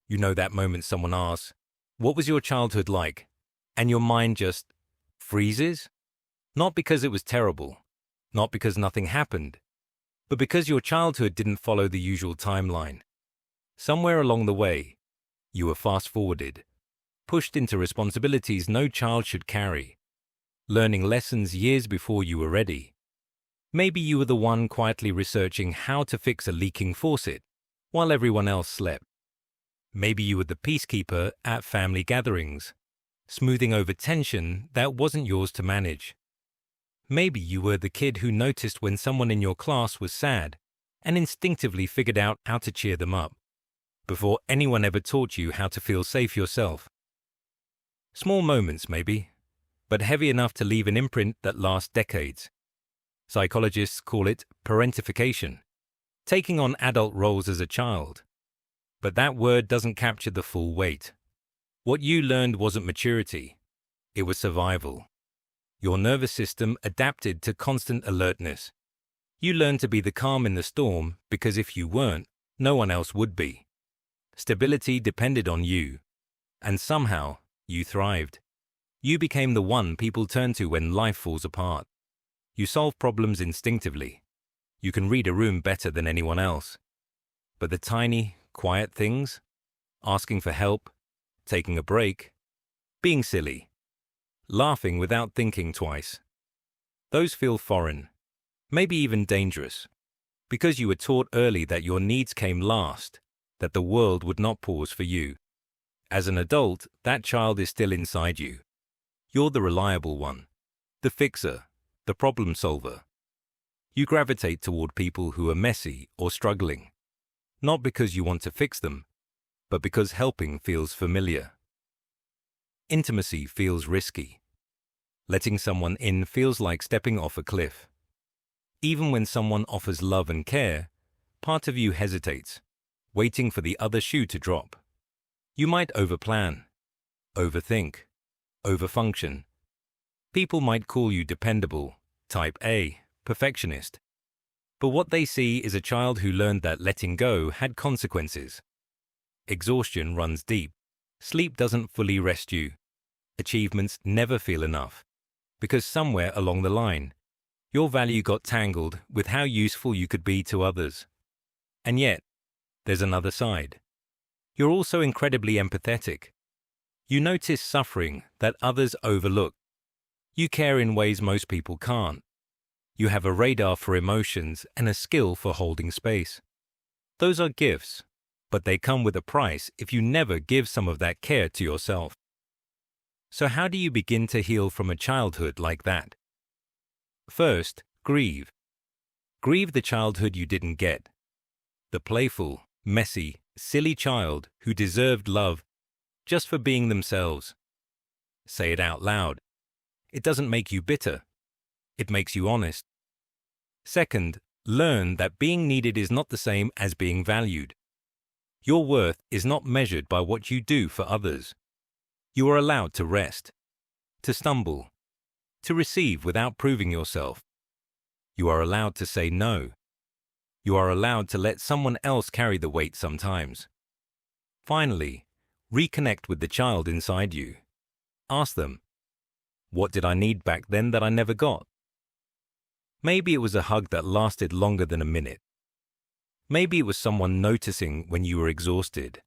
You know that moment someone asks, "What was your childhood like?" And your mind just freezes? Not because it was terrible, not because nothing happened, but because your childhood didn't follow the usual timeline. Somewhere along the way, you were fast-forwarded, pushed into responsibilities no child should carry, learning lessons years before you were ready. Maybe you were the one quietly researching how to fix a leaking faucet while everyone else slept. Maybe you were the peacekeeper at family gatherings, smoothing over tension that wasn't yours to manage. Maybe you were the kid who noticed when someone in your class was sad and instinctively figured out how to cheer them up, before anyone ever taught you how to feel safe yourself. Small moments, maybe, but heavy enough to leave an imprint that lasts decades. Psychologists call it parentification, taking on adult roles as a child. But that word doesn't capture the full weight. What you learned wasn't maturity, it was survival. Your nervous system adapted to constant alertness. You learned to be the calm in the storm because if you weren't, no one else would be. Stability depended on you, and somehow you thrived. You became the one people turn to when life falls apart. You solve problems instinctively. You can read a room better than anyone else. But the tiny, quiet things, asking for help, taking a break, being silly, laughing without thinking twice, those feel foreign, maybe even dangerous, because you were taught early that your needs came last, that the world would not pause for you. As an adult, that child is still inside you. You're the reliable one, the fixer, the problem solver. You gravitate toward people who are messy or struggling, not because you want to fix them, but because helping feels familiar. Intimacy feels risky. Letting someone in feels like stepping off a cliff. Even when someone offers love and care, part of you hesitates, waiting for the other shoe to drop. You might overplan, overthink, overfunction. People might call you dependable, type A, perfectionist. But what they see is a child who learned that letting go had consequences. Exhaustion runs deep. Sleep doesn't fully rest you. Achievements never feel enough. Because somewhere along the line, your value got tangled with how useful you could be to others. And yet, there's another side. You're also incredibly empathetic. You notice suffering that others overlook. You care in ways most people can't. You have a radar for emotions and a skill for holding space. Those are gifts, but they come with a price if you never give some of that care to yourself. So how do you begin to heal from a childhood like that? First, grieve. Grieve the childhood you didn't get. The playful, messy, silly child who deserved love just for being themselves. Say it out loud. It doesn't make you bitter. It makes you honest. Second, learn that being needed is not the same as being valued. Your worth is not measured by what you do for others. You are allowed to rest, to stumble, to receive without proving yourself. You are allowed to say no. You are allowed to let someone else carry the weight sometimes. Finally, reconnect with the child inside you. Ask them, what did I need back then that I never got? Maybe it was a hug that lasted longer than a minute. Maybe it was someone noticing when you were exhausted.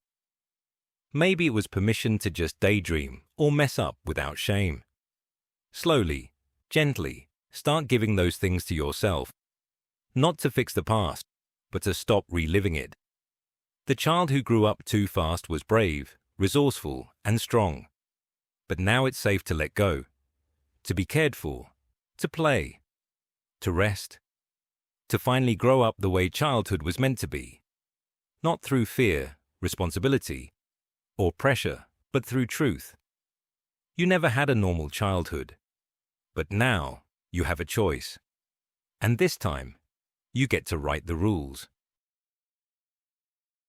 Maybe it was permission to just daydream or mess up without shame. Slowly, gently, start giving those things to yourself. Not to fix the past, but to stop reliving it. The child who grew up too fast was brave, resourceful, and strong. But now it's safe to let go, to be cared for, to play, to rest, to finally grow up the way childhood was meant to be. Not through fear, responsibility, or pressure, but through truth. You never had a normal childhood, but now you have a choice. And this time, you get to write the rules.